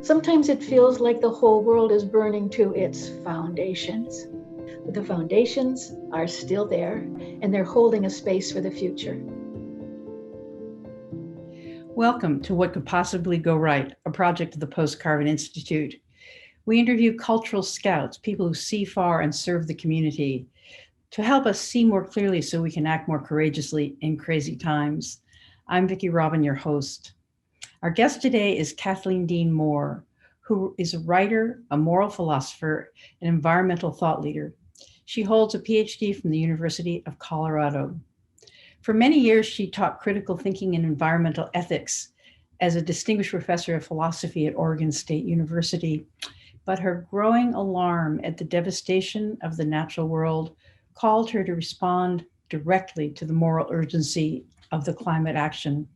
Sometimes it feels like the whole world is burning to its foundations. But the foundations are still there, and they're holding a space for the future. Welcome to What Could Possibly Go Right, a project of the Post-Carbon Institute. We interview cultural scouts, people who see far and serve the community, to help us see more clearly so we can act more courageously in crazy times. I'm Vicki Robin, your host. Our guest today is Kathleen Dean Moore, who is a writer, a moral philosopher, and environmental thought leader. She holds a Ph.D. from the University of Colorado. For many years, she taught critical thinking and environmental ethics as a distinguished professor of philosophy at Oregon State University. But her growing alarm at the devastation of the natural world called her to respond directly to the moral urgency of the climate action.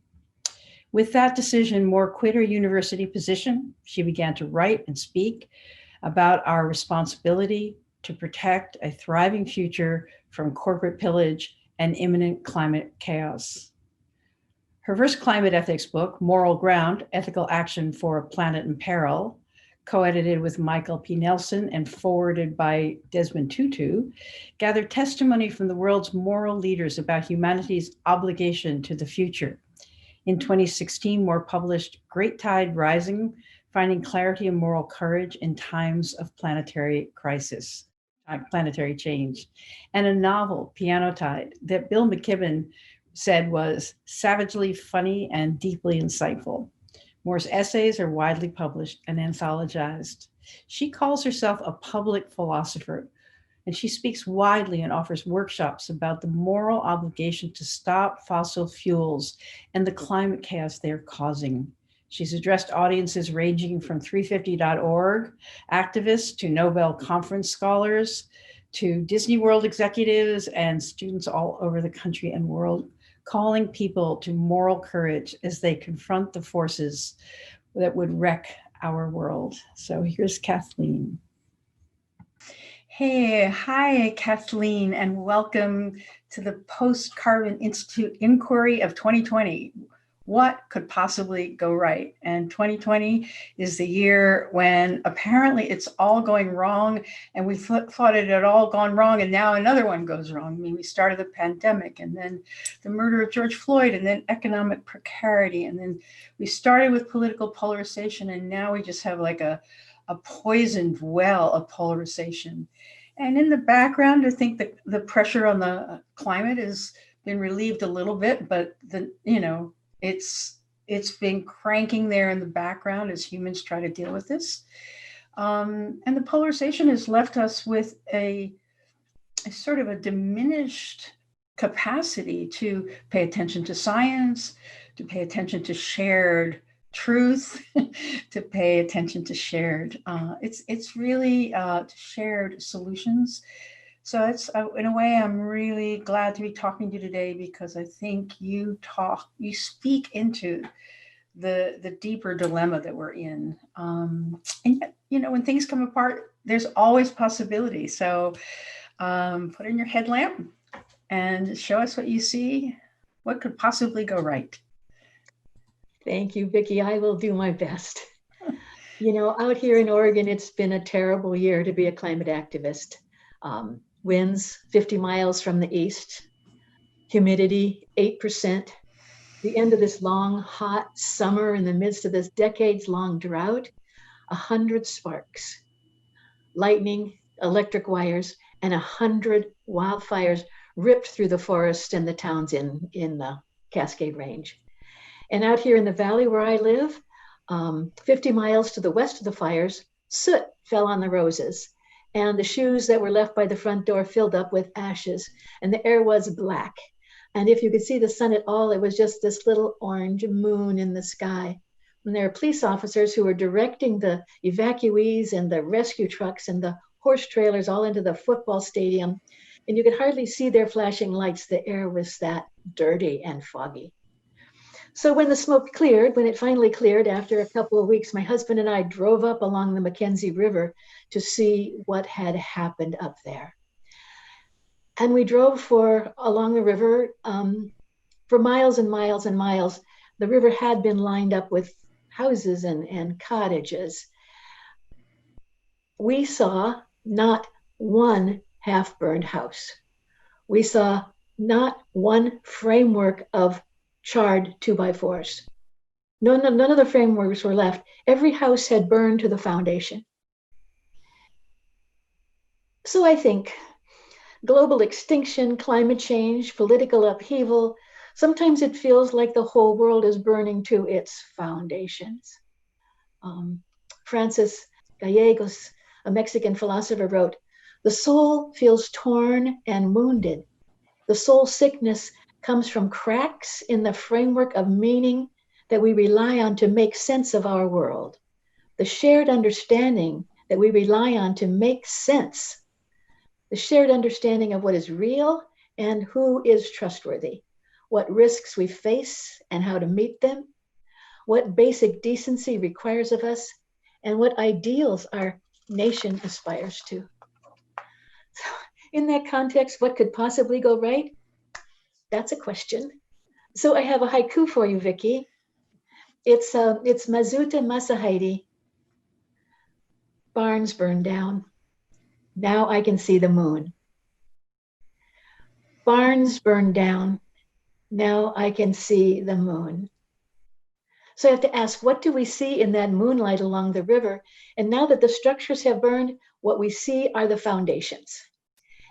With that decision, Moore quit her university position. She began to write and speak about our responsibility to protect a thriving future from corporate pillage and imminent climate chaos. Her first climate ethics book, Moral Ground, Ethical Action for a Planet in Peril, co-edited with Michael P. Nelson and forwarded by Desmond Tutu, gathered testimony from the world's moral leaders about humanity's obligation to the future. In 2016, Moore published Great Tide Rising, Finding Clarity and Moral Courage in Times of Planetary Crisis, Planetary Change, and a novel, Piano Tide, that Bill McKibben said was savagely funny and deeply insightful. Moore's essays are widely published and anthologized. She calls herself a public philosopher, and she speaks widely and offers workshops about the moral obligation to stop fossil fuels and the climate chaos they're causing. She's addressed audiences ranging from 350.org activists to Nobel Conference scholars to Disney World executives and students all over the country and world, calling people to moral courage as they confront the forces that would wreck our world. So here's Kathleen. Hey, hi, Kathleen, and welcome to the Post-Carbon Institute Inquiry of 2020. What could possibly go right? And 2020 is the year when apparently it's all going wrong, and we thought it had all gone wrong, and now another one goes wrong. I mean, we started the pandemic, and then the murder of George Floyd, and then economic precarity, and then we started with political polarization, and now we just have like a poisoned well of polarization. And in the background, I think that the pressure on the climate has been relieved a little bit, but it's been cranking there in the background as humans try to deal with this. And the polarization has left us with a sort of a diminished capacity to pay attention to science, to pay attention to shared truth, to pay attention to shared, it's really shared solutions. So it's in a way, I'm really glad to be talking to you today because I think you speak into the deeper dilemma that we're in. And yet, when things come apart, there's always possibility. So put in your headlamp and show us what you see. What could possibly go right? Thank you, Vicki. I will do my best. Out here in Oregon, it's been a terrible year to be a climate activist. Winds 50 miles from the east, humidity 8%, the end of this long, hot summer in the midst of this decades-long drought, 100 sparks, lightning, electric wires, and 100 wildfires ripped through the forest and the towns in the Cascade Range. And out here in the valley where I live, 50 miles to the west of the fires, soot fell on the roses. And the shoes that were left by the front door filled up with ashes, and the air was black. And if you could see the sun at all, it was just this little orange moon in the sky. And there were police officers who were directing the evacuees and the rescue trucks and the horse trailers all into the football stadium. And you could hardly see their flashing lights. The air was that dirty and foggy. So when the smoke cleared, when it finally cleared after a couple of weeks, my husband and I drove up along the Mackenzie River to see what had happened up there. And we drove along the river for miles and miles and miles. The river had been lined up with houses and cottages. We saw not one half-burned house. We saw not one framework of charred 2x4s. None of the frameworks were left. Every house had burned to the foundation. So I think global extinction, climate change, political upheaval, sometimes it feels like the whole world is burning to its foundations. Francis Gallegos, a Mexican philosopher, wrote, "The soul feels torn and wounded. The soul sickness comes from cracks in the framework of meaning that we rely on to make sense of our world. The shared understanding that we rely on to make sense. The shared understanding of what is real and who is trustworthy. What risks we face and how to meet them. What basic decency requires of us, and what ideals our nation aspires to." So in that context, what could possibly go right? That's a question. So I have a haiku for you, Vicki. It's Mazuta Masahaiti. Barns burned down. Now I can see the moon. Barns burned down. Now I can see the moon. So I have to ask, what do we see in that moonlight along the river? And now that the structures have burned, what we see are the foundations.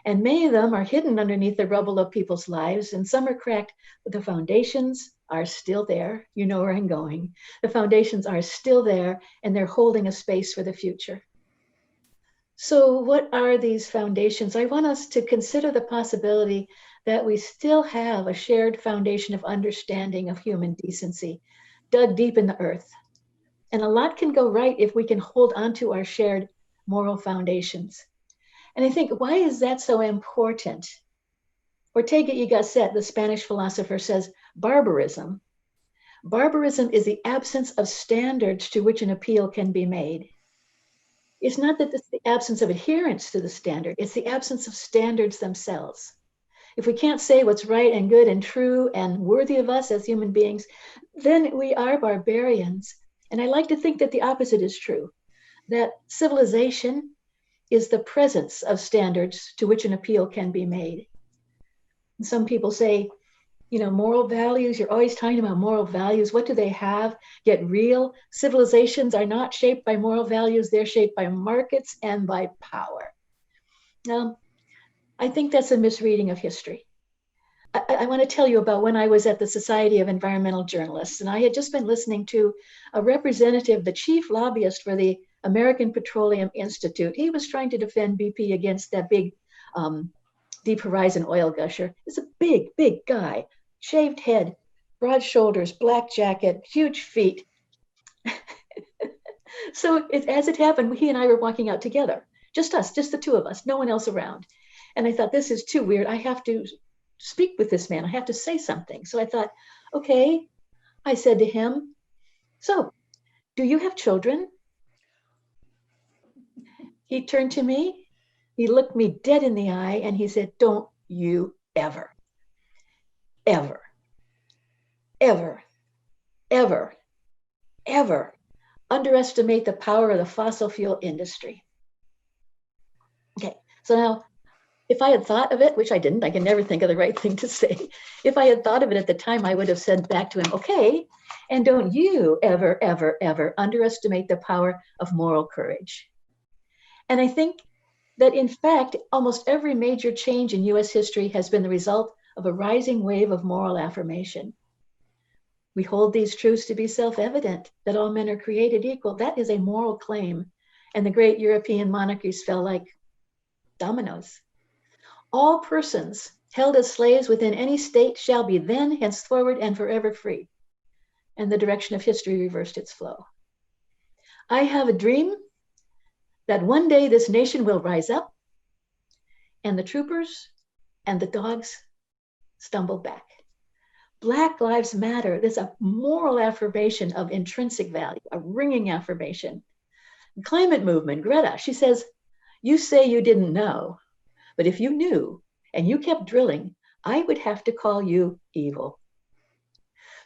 And many of them are hidden underneath the rubble of people's lives, and some are cracked, but the foundations are still there. You know where I'm going. The foundations are still there, and they're holding a space for the future. So what are these foundations? I want us to consider the possibility that we still have a shared foundation of understanding of human decency dug deep in the earth. And a lot can go right if we can hold onto our shared moral foundations. And I think, why is that so important? Ortega y Gasset, the Spanish philosopher, says barbarism is the absence of standards to which an appeal can be made. It's not that it's the absence of adherence to the standard, it's the absence of standards themselves. If we can't say what's right and good and true and worthy of us as human beings, then we are barbarians. And I like to think that the opposite is true, that civilization is the presence of standards to which an appeal can be made. And some people say, moral values, you're always talking about moral values. What do they have? Get real. Civilizations are not shaped by moral values. They're shaped by markets and by power. Now, I think that's a misreading of history. I want to tell you about when I was at the Society of Environmental Journalists, and I had just been listening to a representative, the chief lobbyist for the American Petroleum Institute. He was trying to defend BP against that big Deep Horizon oil gusher. He's a big, big guy, shaved head, broad shoulders, black jacket, huge feet. So as it happened, he and I were walking out together, just us, just the two of us, no one else around. And I thought, this is too weird. I have to speak with this man. I have to say something. So I thought, okay. I said to him, "So, do you have children?" He turned to me, he looked me dead in the eye, and he said, "Don't you ever, ever, ever, ever, ever underestimate the power of the fossil fuel industry." Okay, so now, if I had thought of it, which I didn't, I can never think of the right thing to say. If I had thought of it at the time, I would have said back to him, "Okay, and don't you ever, ever, ever underestimate the power of moral courage." And I think that, in fact, almost every major change in US history has been the result of a rising wave of moral affirmation. We hold these truths to be self-evident, that all men are created equal. That is a moral claim. And the great European monarchies fell like dominoes. All persons held as slaves within any state shall be then, henceforward, and forever free. And the direction of history reversed its flow. I have a dream that one day this nation will rise up and the troopers and the dogs stumble back. Black Lives Matter. There's a moral affirmation of intrinsic value, a ringing affirmation. Climate movement, Greta, she says, "You say you didn't know, but if you knew and you kept drilling, I would have to call you evil."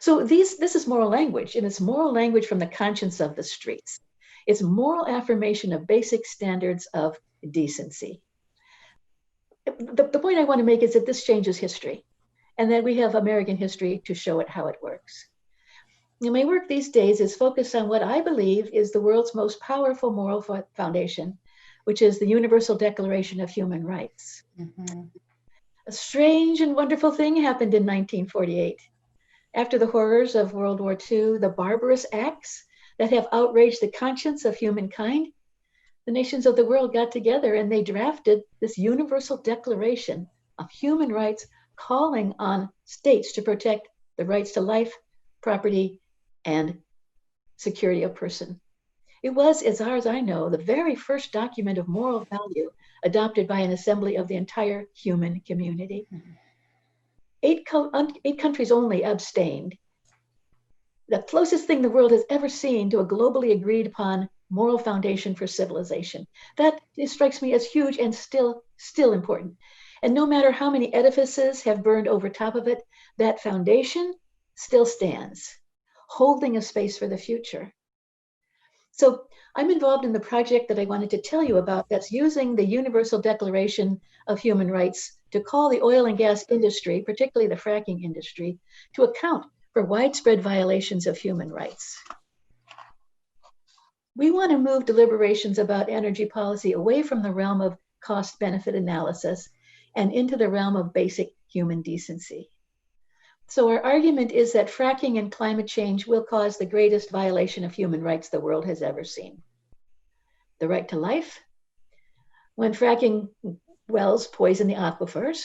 So this is moral language, and it's moral language from the conscience of the streets. It's moral affirmation of basic standards of decency. The point I want to make is that this changes history, and that we have American history to show it how it works. And my work these days is focused on what I believe is the world's most powerful moral foundation, which is the Universal Declaration of Human Rights. Mm-hmm. A strange and wonderful thing happened in 1948. After the horrors of World War II, the barbarous acts that have outraged the conscience of humankind, the nations of the world got together and they drafted this Universal Declaration of Human Rights, calling on states to protect the rights to life, property, and security of person. It was, as far as I know, the very first document of moral value adopted by an assembly of the entire human community. Eight countries only abstained. The closest thing the world has ever seen to a globally agreed upon moral foundation for civilization. That strikes me as huge and still important. And no matter how many edifices have burned over top of it, that foundation still stands, holding a space for the future. So I'm involved in the project that I wanted to tell you about that's using the Universal Declaration of Human Rights to call the oil and gas industry, particularly the fracking industry, to account for widespread violations of human rights. We want to move deliberations about energy policy away from the realm of cost-benefit analysis and into the realm of basic human decency. So our argument is that fracking and climate change will cause the greatest violation of human rights the world has ever seen. The right to life, when fracking wells poison the aquifers,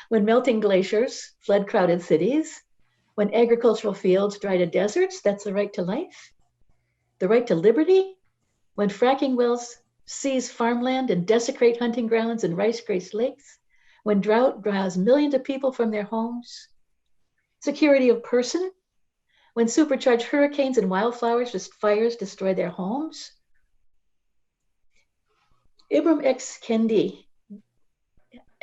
when melting glaciers flood crowded cities, when agricultural fields dry to deserts, that's the right to life. The right to liberty, when fracking wells seize farmland and desecrate hunting grounds and rice-graced lakes, when drought drives millions of people from their homes. Security of person, when supercharged hurricanes and fires destroy their homes. Ibram X. Kendi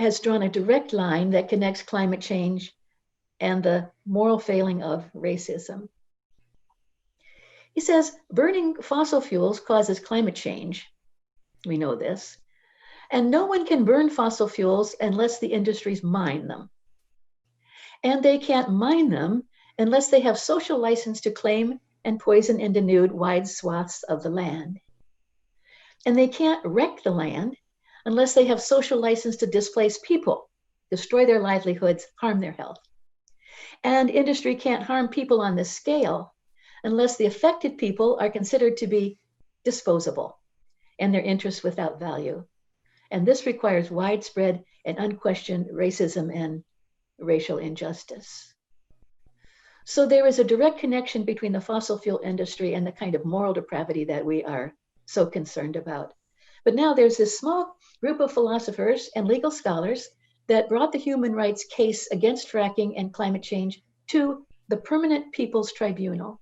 has drawn a direct line that connects climate change and the moral failing of racism. He says, burning fossil fuels causes climate change. We know this. And no one can burn fossil fuels unless the industries mine them. And they can't mine them unless they have social license to claim and poison and denude wide swaths of the land. And they can't wreck the land unless they have social license to displace people, destroy their livelihoods, harm their health. And industry can't harm people on this scale unless the affected people are considered to be disposable and their interests without value. And this requires widespread and unquestioned racism and racial injustice. So there is a direct connection between the fossil fuel industry and the kind of moral depravity that we are so concerned about. But now there's this small group of philosophers and legal scholars that brought the human rights case against fracking and climate change to the Permanent People's Tribunal.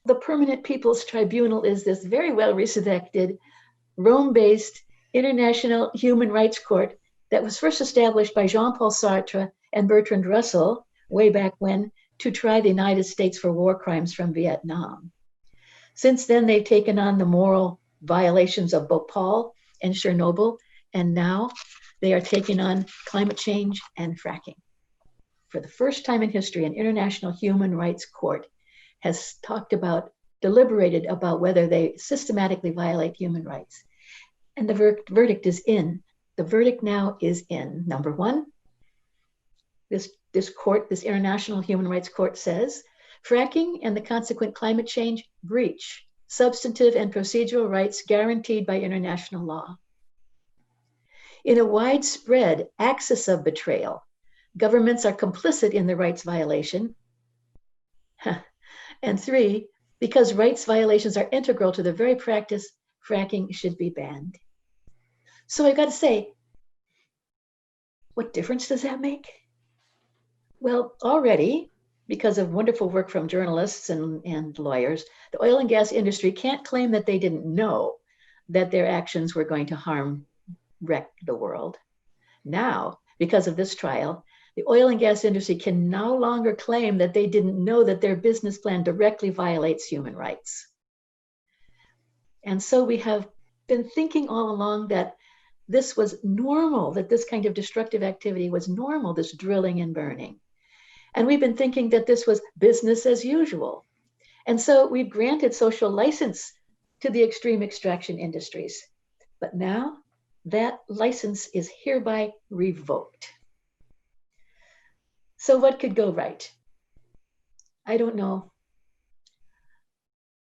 The Permanent People's Tribunal is this very well-respected, Rome-based international human rights court that was first established by Jean-Paul Sartre and Bertrand Russell way back when to try the United States for war crimes from Vietnam. Since then, they've taken on the moral violations of Bhopal and Chernobyl, and now they are taking on climate change and fracking. For the first time in history, an international human rights court has deliberated about whether they systematically violate human rights. And the verdict is in. The verdict now is in. Number one, this international human rights court says, fracking and the consequent climate change breach substantive and procedural rights guaranteed by international law. In a widespread axis of betrayal, governments are complicit in the rights violation. And three, because rights violations are integral to the very practice, fracking should be banned. So I've got to say, what difference does that make? Well, already, because of wonderful work from journalists and lawyers, the oil and gas industry can't claim that they didn't know that their actions were going to wreck the world. Now, because of this trial, The oil and gas industry can no longer claim that they didn't know that their business plan directly violates human rights. And so we have been thinking all along that this was normal, that this kind of destructive activity was normal, this drilling and burning. And we've been thinking that this was business as usual. And so we've granted social license to the extreme extraction industries. But now that license is hereby revoked. So what could go right? I don't know.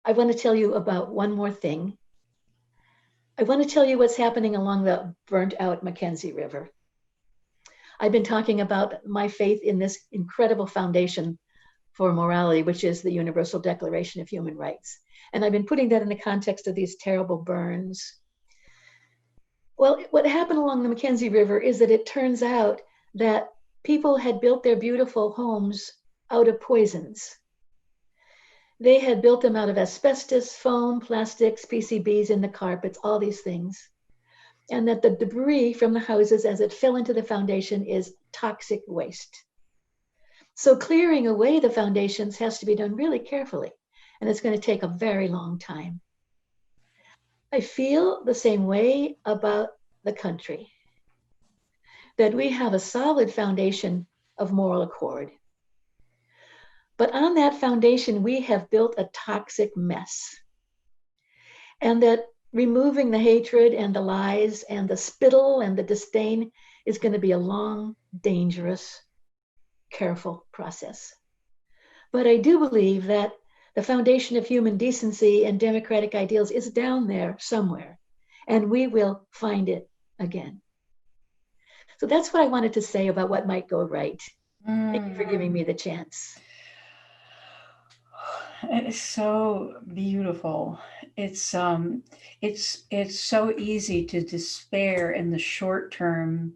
I want to tell you about one more thing. I want to tell you what's happening along the burnt out Mackenzie River. I've been talking about my faith in this incredible foundation for morality, which is the Universal Declaration of Human Rights. And I've been putting that in the context of these terrible burns. Well, what happened along the Mackenzie River is that it turns out that people had built their beautiful homes out of poisons. They had built them out of asbestos, foam, plastics, PCBs in the carpets, all these things. And that the debris from the houses as it fell into the foundation is toxic waste. So clearing away the foundations has to be done really carefully, and it's going to take a very long time. I feel the same way about the country, that we have a solid foundation of moral accord. But on that foundation, we have built a toxic mess. And that removing the hatred and the lies and the spittle and the disdain is going to be a long, dangerous, careful process. But I do believe that the foundation of human decency and democratic ideals is down there somewhere, and we will find it again. So that's what I wanted to say about what might go right. Thank you for giving me the chance. It is so beautiful. It's so easy to despair in the short term,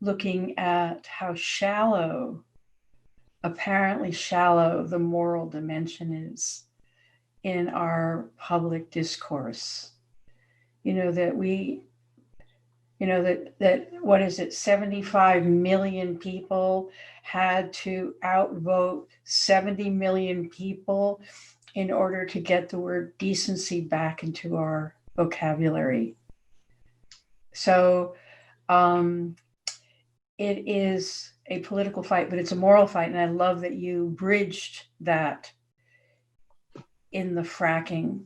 looking at how apparently shallow the moral dimension is in our public discourse. That what is it, 75 million people had to outvote 70 million people in order to get the word decency back into our vocabulary. So it is a political fight, but it's a moral fight. And I love that you bridged that in the fracking.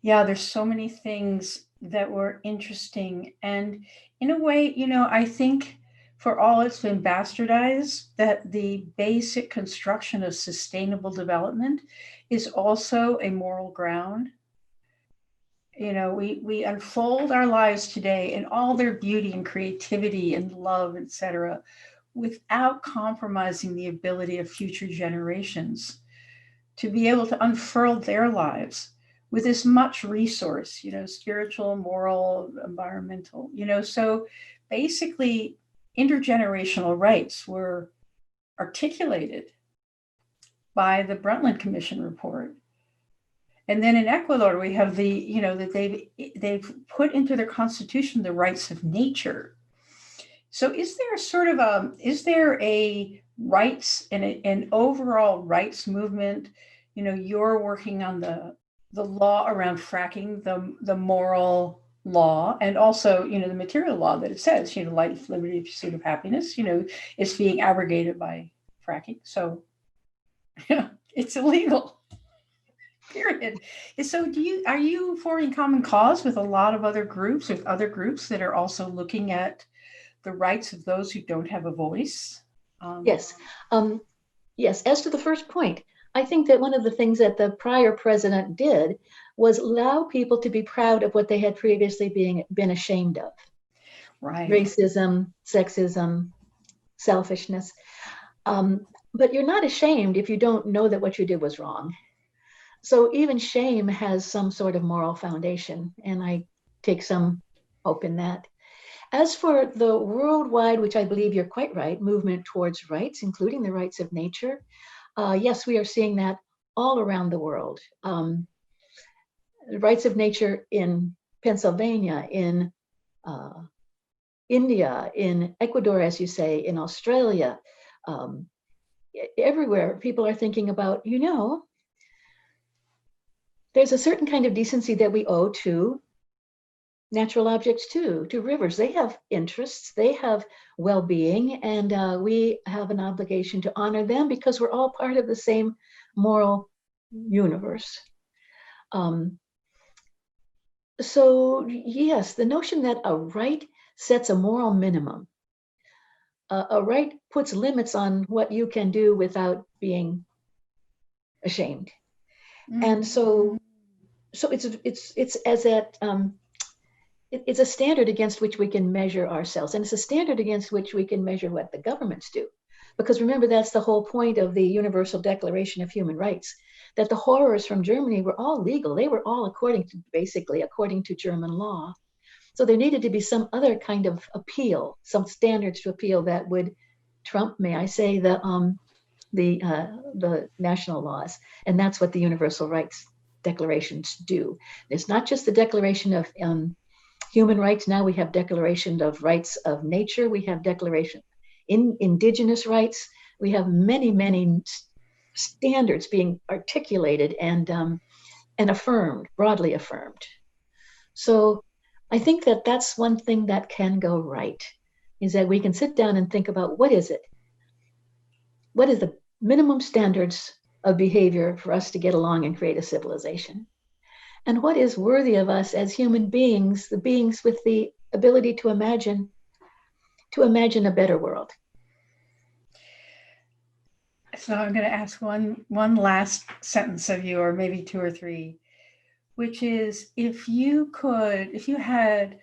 Yeah, there's so many things that were interesting. And in a way, I think for all it's been bastardized, that the basic construction of sustainable development is also a moral ground. We unfold our lives today in all their beauty and creativity and love, etc., without compromising the ability of future generations to be able to unfurl their lives with as much resource, spiritual, moral, environmental, so basically intergenerational rights were articulated by the Brundtland Commission report. And then in Ecuador, we have that they've put into their constitution the rights of nature. So is there a rights and an overall rights movement? You're working on the law around fracking, the moral law, and also, the material law that it says, life, liberty, pursuit of happiness, is being abrogated by fracking. So, it's illegal. Period. So are you forming common cause with a lot of other groups, that are also looking at the rights of those who don't have a voice? Yes. Yes. As to the first point, I think that one of the things that the prior president did was allow people to be proud of what they had previously been ashamed of. Right. Racism, sexism, selfishness. But you're not ashamed if you don't know that what you did was wrong. So even shame has some sort of moral foundation, and I take some hope in that. As for the worldwide, which I believe you're quite right, movement towards rights, including the rights of nature, yes, we are seeing that all around the world. The rights of nature in Pennsylvania, in India, in Ecuador, as you say, in Australia, everywhere, people are thinking about, there's a certain kind of decency that we owe to natural objects too, to rivers. They have interests, they have well-being, and we have an obligation to honor them because we're all part of the same moral universe. So yes, the notion that a right sets a moral minimum, a right puts limits on what you can do without being ashamed. Mm-hmm. And so it's as that it's a standard against which we can measure ourselves, and it's a standard against which we can measure what the governments do. Because remember, that's the whole point of the Universal Declaration of Human Rights, that the horrors from Germany were all legal. They were all basically according to German law. So there needed to be some other kind of appeal, some standards to appeal that would trump, may I say, the national laws. And that's what the Universal Rights Declarations do. It's not just the Declaration of Human Rights. Now we have Declaration of Rights of Nature. We have Declaration in Indigenous rights. We have many, many standards being articulated and affirmed, broadly affirmed. So I think that that's one thing that can go right, is that we can sit down and think about what is it? What is the minimum standards of behavior for us to get along and create a civilization? And what is worthy of us as human beings, the beings with the ability to imagine a better world? So I'm going to ask one last sentence of you, or maybe two or three, which is, if you had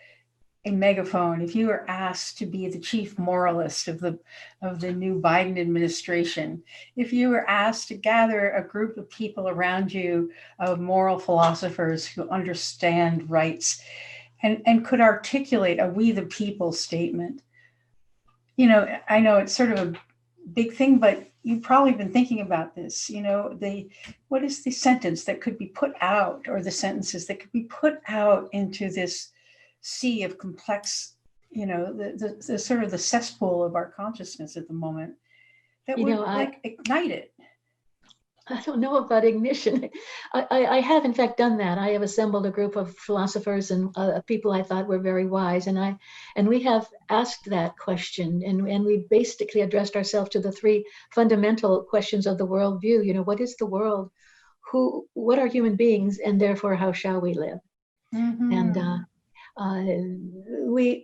a megaphone, if you were asked to be the chief moralist of the new Biden administration, if you were asked to gather a group of people around you, of moral philosophers who understand rights and could articulate a "we the people" statement, I know it's sort of a big thing, but you've probably been thinking about this, what is the sentence that could be put out, or the sentences that could be put out into this sea of complex, the sort of the cesspool of our consciousness at the moment, that would ignite it? I don't know about ignition. I have in fact done that. I have assembled a group of philosophers and people I thought were very wise, and we have asked that question, and we basically addressed ourselves to the three fundamental questions of the worldview. What is the world? What are human beings? And therefore, how shall we live? Mm-hmm. And we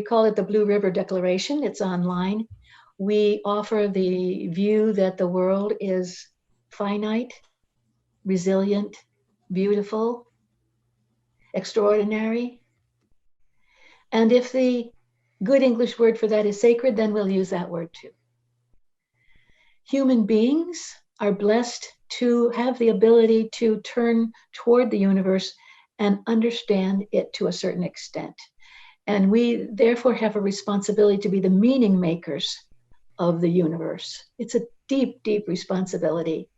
call it the Blue River Declaration. It's online. We offer the view that the world is finite, resilient, beautiful, extraordinary. And if the good English word for that is sacred, then we'll use that word too. Human beings are blessed to have the ability to turn toward the universe and understand it to a certain extent. And we therefore have a responsibility to be the meaning makers of the universe. It's a deep, deep responsibility,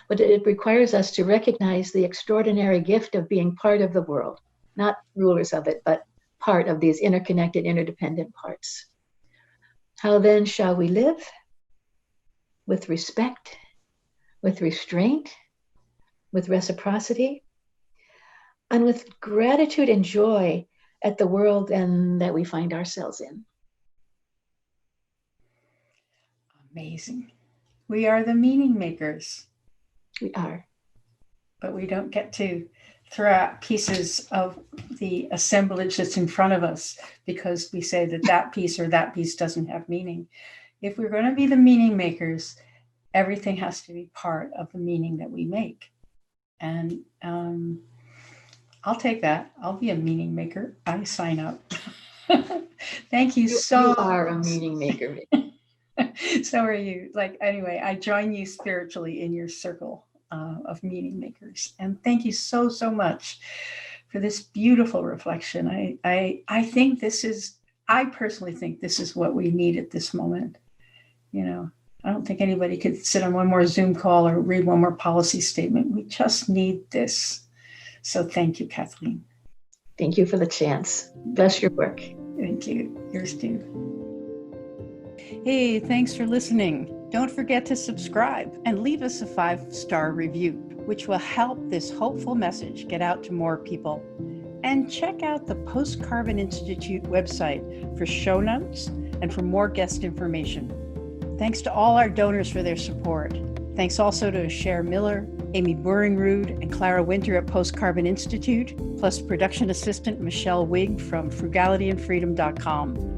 but it requires us to recognize the extraordinary gift of being part of the world, not rulers of it, but part of these interconnected, interdependent parts. How then shall we live? With respect, with restraint, with reciprocity, and with gratitude and joy at the world and that we find ourselves in. Amazing. We are the meaning makers. We are. But we don't get to throw out pieces of the assemblage that's in front of us because we say that piece or that piece doesn't have meaning. If we're going to be the meaning makers, everything has to be part of the meaning that we make. And I'll take that. I'll be a meaning maker. I sign up. Thank you so much. You are a meaning maker. So are you. Anyway, I join you spiritually in your circle of meaning makers. And thank you so, so much for this beautiful reflection. I personally think this is what we need at this moment. I don't think anybody could sit on one more Zoom call or read one more policy statement. We just need this. So thank you, Kathleen. Thank you for the chance. Bless your work. Thank you. Yours too. Hey, thanks for listening. Don't forget to subscribe and leave us a 5-star review, which will help this hopeful message get out to more people. And check out the Post-Carbon Institute website for show notes and for more guest information. Thanks to all our donors for their support. Thanks also to Cher Miller, Amy Boeringrud, and Clara Winter at Post-Carbon Institute, plus production assistant Michelle Wigg from frugalityandfreedom.com.